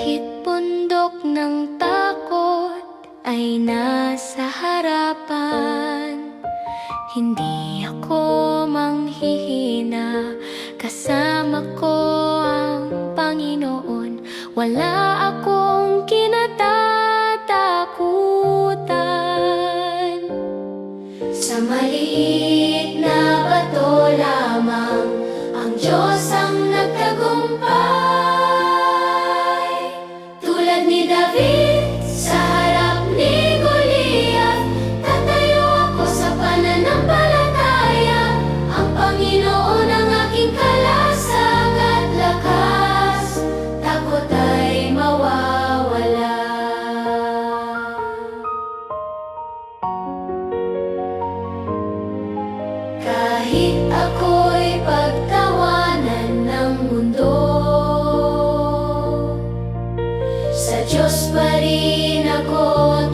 Kahit bundok ng takot ay nasa harapan, hindi ako manghihina, kasama ko ang Panginoon. Wala akong kinatatakutan. Sa maliit na bato lamang ang Diyos ang nagtagumpay. Tulad ni David sa harap ni Goliath, tatayo ako sa pananampalataya. Ang Panginoon ang aking kalasag at lakas, takot ay mawawala. Kahit ako'y pagtawanan ng mundo, sa Diyos pa rin ako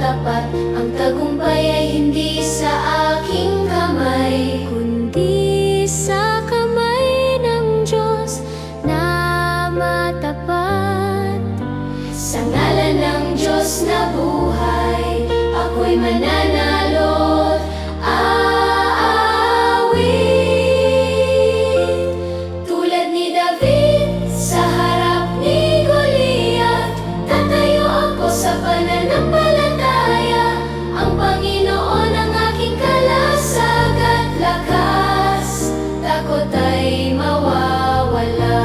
tapat. Ang tagumpay ay hindi sa aking kamay, kundi sa kamay ng Diyos na matapat. Sa ngalan ng Diyos na buhay, ako'y mananalo't aawit. Tulad ni David sa harap ni Goliath, tatayo ako sa pananampalataya. Ang Panginoon ang aking kalasag at lakas, takot ay mawawala.